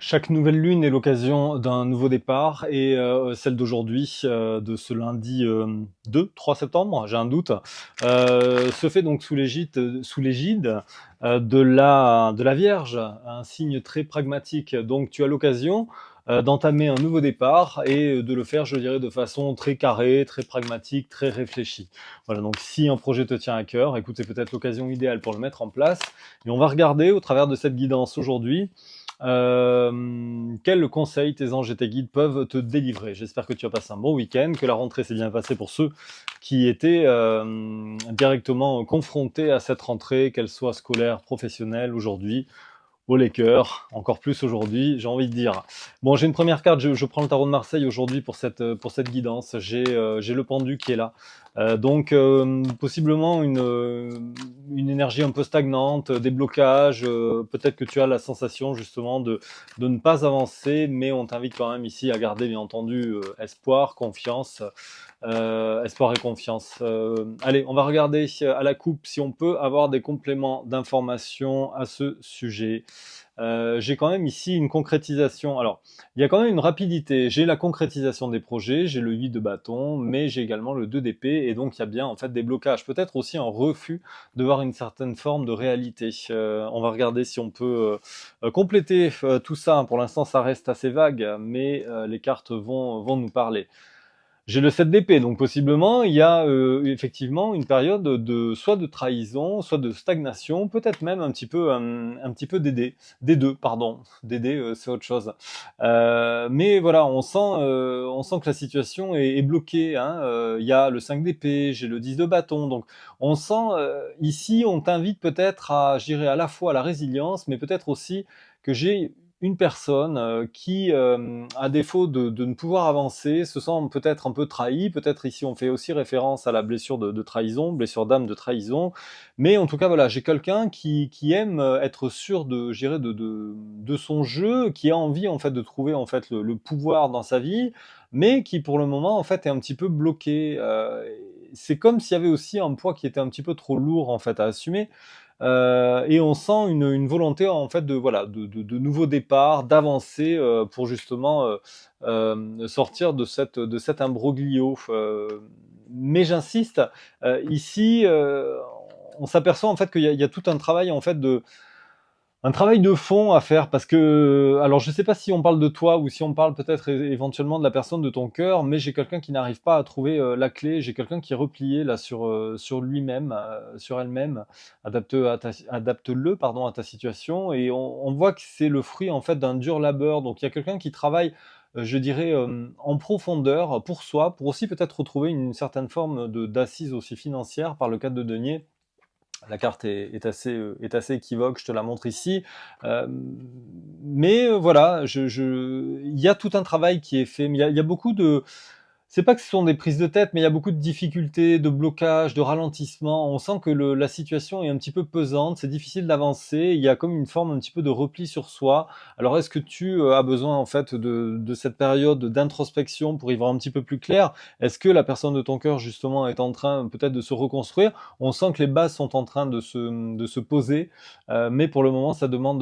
Chaque nouvelle lune est l'occasion d'un nouveau départ et celle d'aujourd'hui, de ce lundi, 2-3 septembre, j'ai un doute, se fait donc sous l'égide, de la Vierge, un signe très pragmatique. Donc tu as l'occasion, d'entamer un nouveau départ et de le faire, je dirais, de façon très carrée, très pragmatique, très réfléchie. Voilà, donc si un projet te tient à cœur, écoute, c'est peut-être l'occasion idéale pour le mettre en place et on va regarder au travers de cette guidance aujourd'hui, quels conseils tes anges et tes guides peuvent te délivrer. J'espère que tu as passé un bon week-end, que la rentrée s'est bien passée pour ceux qui étaient directement confrontés à cette rentrée, qu'elle soit scolaire, professionnelle aujourd'hui. Haut les cœurs, encore plus aujourd'hui, j'ai envie de dire. Bon, j'ai une première carte, je prends le tarot de Marseille aujourd'hui pour cette guidance. J'ai le pendu qui est là. Donc, possiblement une énergie un peu stagnante, des blocages. Peut-être que tu as la sensation justement de ne pas avancer, mais on t'invite quand même ici à garder, bien entendu, espoir, confiance. Espoir et confiance. Allez, on va regarder à la coupe si on peut avoir des compléments d'informations à ce sujet. J'ai quand même ici une concrétisation. Alors, il y a quand même une rapidité. J'ai la concrétisation des projets, j'ai le 8 de bâton, mais j'ai également le 2 d'épée, et donc il y a bien en fait des blocages. Peut-être aussi un refus de voir une certaine forme de réalité. On va regarder si on peut compléter tout ça. Pour l'instant, ça reste assez vague, mais les cartes vont nous parler. J'ai le 7 d'épée, donc possiblement il y a effectivement une période de soit de trahison, soit de stagnation, peut-être même un petit peu des deux, pardon. Des c'est autre chose. Mais voilà, on sent que la situation est bloquée, hein. Il y a le 5 d'épée, j'ai le 10 de bâton, donc on sent ici, on t'invite peut-être à, je dirais, à la fois à la résilience, mais peut-être aussi que j'ai une personne qui, à défaut de ne pouvoir avancer, se sent peut-être un peu trahie. Peut-être ici on fait aussi référence à la blessure de trahison, blessure d'âme de trahison. Mais en tout cas, voilà, j'ai quelqu'un qui aime être sûr de, je dirais, de son jeu, qui a envie en fait de trouver en fait le pouvoir dans sa vie, mais qui pour le moment en fait est un petit peu bloqué. C'est comme s'il y avait aussi un poids qui était un petit peu trop lourd en fait à assumer. Et on sent une volonté en fait de voilà de nouveaux départs, d'avancer pour justement sortir de cet imbroglio. Mais j'insiste, ici, on s'aperçoit en fait qu'il y a tout un travail de fond à faire parce que, alors je sais pas si on parle de toi ou si on parle peut-être éventuellement de la personne de ton cœur, mais j'ai quelqu'un qui n'arrive pas à trouver la clé. J'ai quelqu'un qui est replié là sur lui-même, sur elle-même. Adapte-le, pardon, à ta situation, et on voit que c'est le fruit en fait d'un dur labeur. Donc il y a quelqu'un qui travaille, je dirais, en profondeur pour soi, pour aussi peut-être retrouver une certaine forme d'assise aussi financière par le cadre de denier. La carte est assez équivoque, je te la montre ici. Euh, mais voilà, il y a tout un travail qui est fait, mais il y a beaucoup de, c'est pas que ce sont des prises de tête, mais il y a beaucoup de difficultés, de blocages, de ralentissements. On sent que la situation est un petit peu pesante, c'est difficile d'avancer. Il y a comme une forme un petit peu de repli sur soi. Alors, est-ce que tu as besoin en fait de cette période d'introspection pour y voir un petit peu plus clair? Est-ce que la personne de ton cœur justement est en train peut-être de se reconstruire? On sent que les bases sont en train de se poser, mais pour le moment, ça demande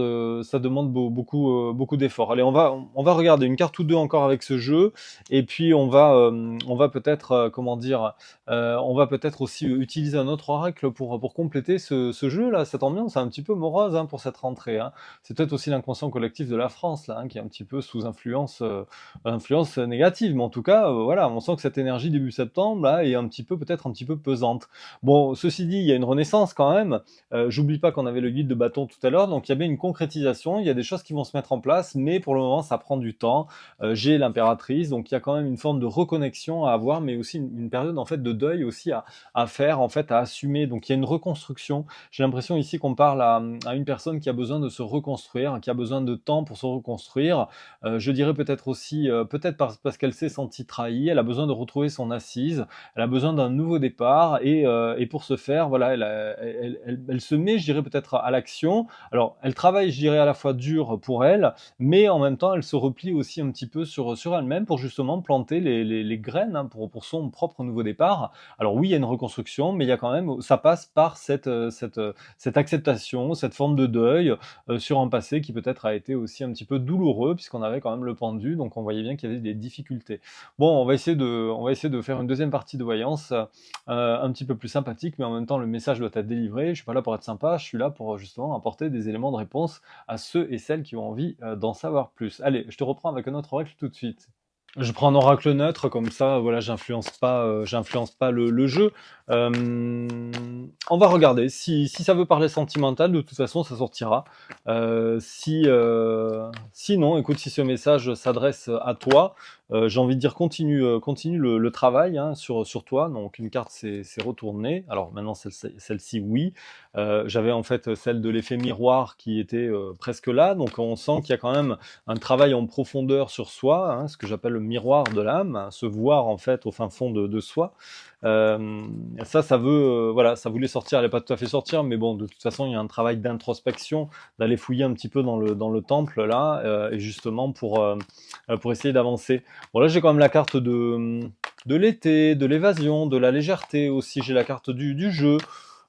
beaucoup d'efforts. Allez, on va regarder une carte ou deux encore avec ce jeu. Et puis on va peut-être, comment dire, on va peut-être aussi utiliser un autre oracle pour compléter ce jeu-là, cette ambiance un petit peu morose, hein, pour cette rentrée, hein. C'est peut-être aussi l'inconscient collectif de la France là, hein, qui est un petit peu sous influence négative. Mais en tout cas, voilà, on sent que cette énergie début septembre là est peut-être un petit peu pesante. Bon, ceci dit, il y a une renaissance quand même. J'oublie pas qu'on avait le guide de bâton tout à l'heure, donc il y a bien une concrétisation, il y a des choses qui vont se mettre en place, mais pour le moment ça prend du temps. J'ai l'impératrice, donc il y a quand même une forme de reconnexion à avoir, mais aussi une période en fait de deuil aussi à faire, en fait, à assumer. Donc il y a une reconstruction. J'ai l'impression ici qu'on parle à une personne qui a besoin de se reconstruire, qui a besoin de temps pour se reconstruire. Je dirais peut-être aussi, peut-être parce qu'elle s'est sentie trahie, elle a besoin de retrouver son assise, elle a besoin d'un nouveau départ, et pour ce faire, voilà, elle se met, je dirais peut-être à l'action. Alors, elle travaille, je dirais, à la fois dur pour elle, mais en même temps, elle se replie aussi un petit peu sur elle-même pour justement planter les les graines, hein, pour son propre nouveau départ. Alors oui, il y a une reconstruction, mais il y a quand même, ça passe par cette acceptation, cette forme de deuil sur un passé qui peut-être a été aussi un petit peu douloureux, puisqu'on avait quand même le pendu, donc on voyait bien qu'il y avait des difficultés. Bon, on va essayer de faire une deuxième partie de voyance, un petit peu plus sympathique, mais en même temps le message doit être délivré. Je suis pas là pour être sympa, je suis là pour justement apporter des éléments de réponse à ceux et celles qui ont envie d'en savoir plus. Allez, je te reprends avec un autre oracle tout de suite. Je prends un oracle neutre, comme ça, voilà, j'influence pas le jeu. On va regarder. Si ça veut parler sentimental, de toute façon, ça sortira. Sinon, écoute, si ce message s'adresse à toi, j'ai envie de dire continue le travail, hein, sur toi. Donc une carte s'est retournée. Alors maintenant celle-ci, oui. J'avais en fait celle de l'effet miroir qui était presque là. Donc on sent qu'il y a quand même un travail en profondeur sur soi, hein, ce que j'appelle le miroir de l'âme, hein, se voir en fait au fin fond de soi. Ça veut, voilà, ça voulait sortir, elle n'est pas tout à fait sortir, mais bon, de toute façon, il y a un travail d'introspection, d'aller fouiller un petit peu dans le temple là, et justement pour essayer d'avancer. Bon là, j'ai quand même la carte de l'été, de l'évasion, de la légèreté aussi. J'ai la carte du jeu.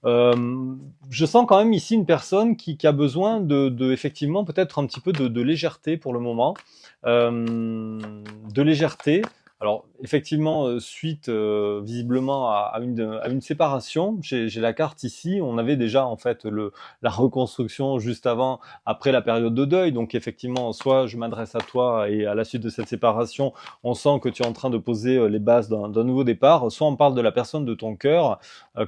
Je sens quand même ici une personne qui a besoin effectivement peut-être un petit peu de légèreté pour le moment, de légèreté. Alors effectivement, suite visiblement à une séparation, j'ai la carte ici. On avait déjà en fait la reconstruction juste avant, après la période de deuil. Donc effectivement, soit je m'adresse à toi et à la suite de cette séparation, on sent que tu es en train de poser les bases d'un nouveau départ. Soit on parle de la personne de ton cœur,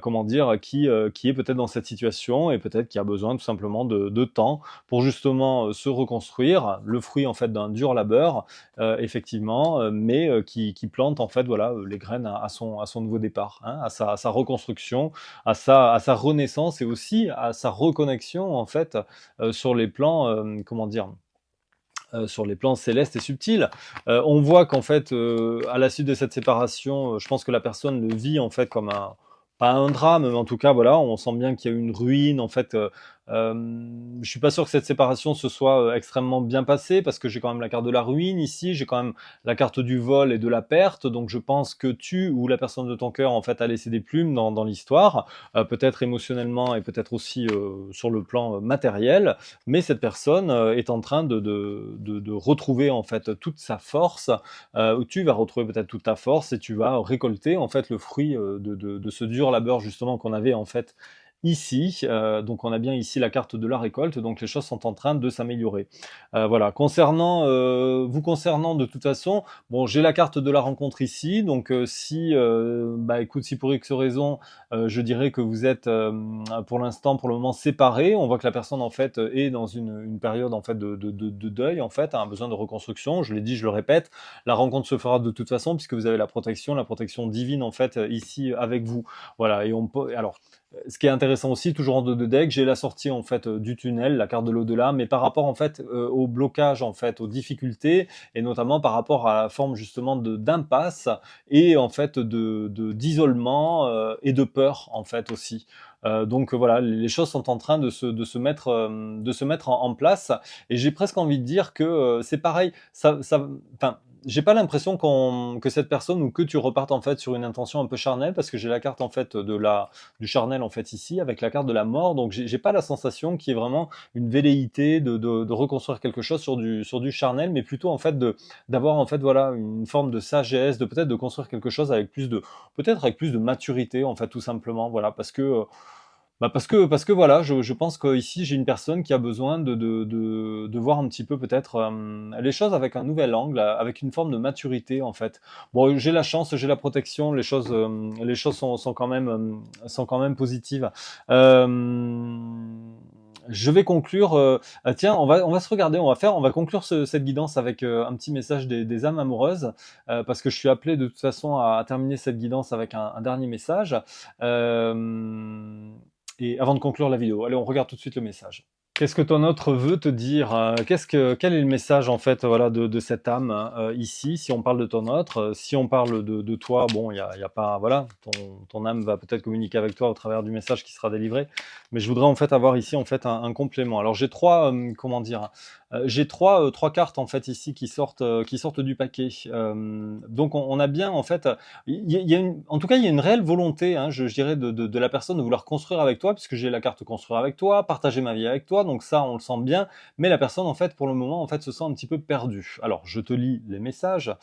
comment dire, qui est peut-être dans cette situation et peut-être qui a besoin tout simplement de temps pour justement se reconstruire, le fruit en fait d'un dur labeur, effectivement, mais qui plante en fait voilà les graines à son nouveau départ, hein, à sa reconstruction, à sa renaissance et aussi à sa reconnexion en fait sur les plans, comment dire, sur les plans célestes et subtils. On voit qu'en fait, à la suite de cette séparation, je pense que la personne le vit en fait comme pas un drame, mais en tout cas, voilà, on sent bien qu'il y a une ruine. En fait, je suis pas sûr que cette séparation se soit extrêmement bien passée parce que j'ai quand même la carte de la ruine ici, j'ai quand même la carte du vol et de la perte. Donc, je pense que tu ou la personne de ton cœur en fait a laissé des plumes dans l'histoire, peut-être émotionnellement et peut-être aussi sur le plan matériel. Mais cette personne est en train de retrouver en fait toute sa force. Où tu vas retrouver peut-être toute ta force et tu vas récolter en fait le fruit de ce dur labeur justement qu'on avait en fait ici. Donc on a bien ici la carte de la récolte, donc les choses sont en train de s'améliorer. Voilà, vous concernant de toute façon, bon, j'ai la carte de la rencontre ici, donc si, bah écoute, si pour X raison, je dirais que vous êtes pour l'instant, pour le moment séparés, on voit que la personne en fait est dans une période en fait de deuil en fait, a un besoin de reconstruction. Je l'ai dit, je le répète, la rencontre se fera de toute façon puisque vous avez la protection divine en fait ici avec vous. Voilà, et on peut, alors ce qui est intéressant aussi, toujours en 2 deck, j'ai la sortie en fait du tunnel, la carte de l'au-delà, mais par rapport en fait au blocage en fait, aux difficultés et notamment par rapport à la forme justement d'impasse et en fait d'isolement et de peur en fait aussi. Donc voilà, les choses sont en train de se mettre en place et j'ai presque envie de dire que c'est pareil, enfin j'ai pas l'impression que cette personne ou que tu repartes en fait sur une intention un peu charnelle parce que j'ai la carte en fait du charnel en fait ici avec la carte de la mort, donc j'ai pas la sensation qu'il y ait vraiment une velléité de reconstruire quelque chose sur du charnel, mais plutôt en fait d'avoir en fait voilà une forme de sagesse, de peut-être de construire quelque chose avec peut-être avec plus de maturité en fait tout simplement, voilà, parce que voilà, je pense qu'ici j'ai une personne qui a besoin de voir un petit peu peut-être les choses avec un nouvel angle, avec une forme de maturité en fait. Bon, j'ai la chance, j'ai la protection, les choses sont quand même positives. Je vais conclure. Tiens, on va se regarder, on va conclure cette guidance avec un petit message des âmes amoureuses, parce que je suis appelé de toute façon à terminer cette guidance avec un dernier message. Et avant de conclure la vidéo, allez, on regarde tout de suite le message. Qu'est-ce que ton autre veut te dire? Quel est le message en fait, voilà, de cette âme, ici? Si on parle de ton autre, si on parle de toi, bon, il y a pas voilà, ton âme va peut-être communiquer avec toi au travers du message qui sera délivré. Mais je voudrais en fait avoir ici en fait un complément. Alors j'ai 3, comment dire? J'ai 3 cartes en fait ici qui sortent du paquet. Donc on a bien en fait, il y a une en tout cas, il y a une réelle volonté, hein, je dirais de la personne de vouloir construire avec toi, puisque j'ai la carte construire avec toi, partager ma vie avec toi, donc ça, on le sent bien. Mais la personne, en fait, pour le moment, en fait, se sent un petit peu perdue. Alors, je te lis les messages.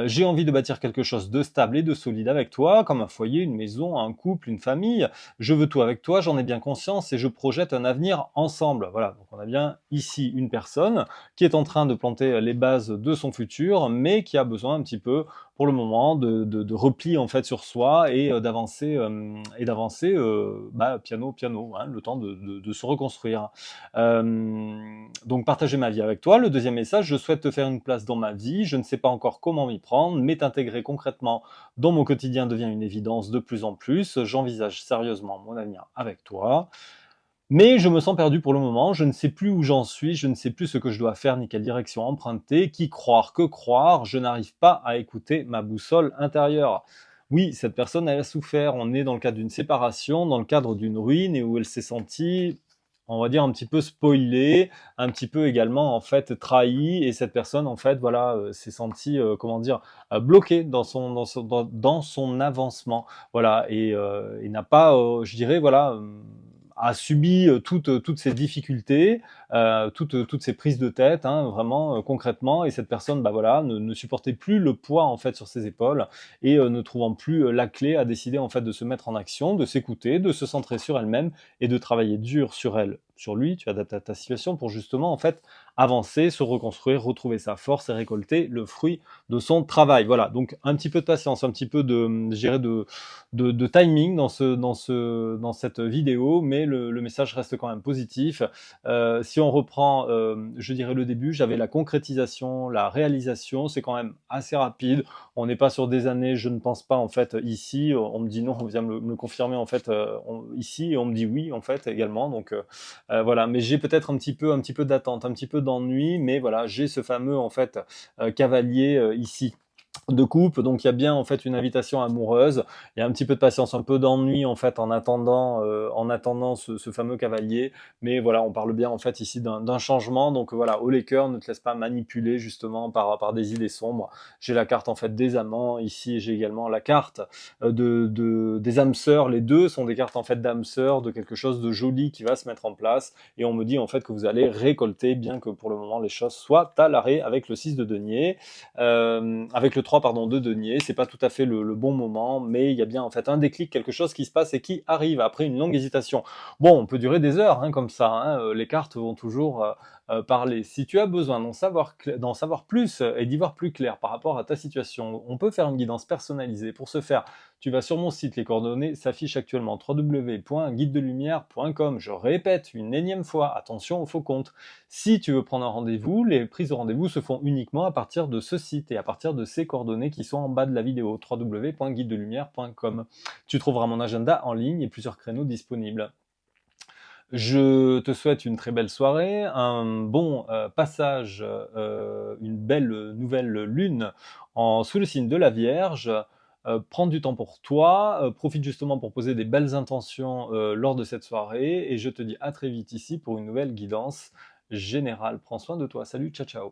J'ai envie de bâtir quelque chose de stable et de solide avec toi, comme un foyer, une maison, un couple, une famille. Je veux tout avec toi, j'en ai bien conscience et je projette un avenir ensemble. Voilà, donc on a bien ici une personne qui est en train de planter les bases de son futur, mais qui a besoin un petit peu pour le moment de repli en fait sur soi et d'avancer piano piano, hein, le temps de se reconstruire. Donc partager ma vie avec toi. Le deuxième message, je souhaite te faire une place dans ma vie. Je ne sais pas encore comment m'y prendre, mais t'intégrer concrètement dans mon quotidien devient une évidence de plus en plus. J'envisage sérieusement mon avenir avec toi. Mais je me sens perdu pour le moment, je ne sais plus où j'en suis, je ne sais plus ce que je dois faire ni quelle direction emprunter, qui croire, que croire, je n'arrive pas à écouter ma boussole intérieure. Oui, cette personne, elle a souffert, on est dans le cadre d'une séparation, dans le cadre d'une ruine et où elle s'est sentie, on va dire, un petit peu spoilée, un petit peu également, en fait, trahie, et cette personne, en fait, voilà, s'est sentie, comment dire, bloquée dans son avancement, voilà, et n'a pas, je dirais, voilà, a subi toutes ces difficultés, toutes ces prises de tête, hein, vraiment concrètement, et cette personne, bah voilà, ne supportait plus le poids en fait sur ses épaules et ne trouvant plus la clé, a décidé en fait de se mettre en action, de s'écouter, de se centrer sur elle-même et de travailler dur sur elle, sur lui. Tu adaptes à ta situation pour justement en fait avancer, se reconstruire, retrouver sa force et récolter le fruit de son travail. Voilà, donc un petit peu de patience, un petit peu de, je dirais de timing dans cette vidéo, mais le message reste quand même positif. Si on reprend, je dirais le début, j'avais la concrétisation, la réalisation, c'est quand même assez rapide. On n'est pas sur des années, je ne pense pas en fait ici. On me dit non, on vient me le confirmer en fait ici, et on me dit oui en fait également. Donc voilà, mais j'ai peut-être un petit peu d'attente, un petit peu d'ennui, mais voilà, j'ai ce fameux en fait cavalier ici de coupe, donc il y a bien en fait une invitation amoureuse, il y a un petit peu de patience, un peu d'ennui en fait en attendant ce fameux cavalier, mais voilà, on parle bien en fait ici d'un changement, donc voilà, haut les cœurs, ne te laisse pas manipuler justement par des idées sombres. J'ai la carte en fait des amants ici, et j'ai également la carte des âmes sœurs, les deux sont des cartes en fait d'âmes sœurs, de quelque chose de joli qui va se mettre en place, et on me dit en fait que vous allez récolter, bien que pour le moment les choses soient à l'arrêt avec le 6 de denier. Avec le 3 pardon, de denier, c'est pas tout à fait le bon moment, mais il y a bien en fait un déclic, quelque chose qui se passe et qui arrive après une longue hésitation. Bon, on peut durer des heures hein, comme ça, hein, les cartes vont toujours parler. Si tu as besoin d'en savoir plus et d'y voir plus clair par rapport à ta situation, on peut faire une guidance personnalisée. Pour ce faire, tu vas sur mon site, les coordonnées s'affichent actuellement www.guidedelumière.com. Je répète une énième fois, attention au faux compte. Si tu veux prendre un rendez-vous, les prises de rendez-vous se font uniquement à partir de ce site et à partir de ces coordonnées qui sont en bas de la vidéo, www.guidedelumière.com. Tu trouveras mon agenda en ligne et plusieurs créneaux disponibles. Je te souhaite une très belle soirée, un bon passage, une belle nouvelle lune sous le signe de la Vierge. Prends du temps pour toi, profite justement pour poser des belles intentions lors de cette soirée, et je te dis à très vite ici pour une nouvelle guidance générale. Prends soin de toi. Salut, ciao ciao.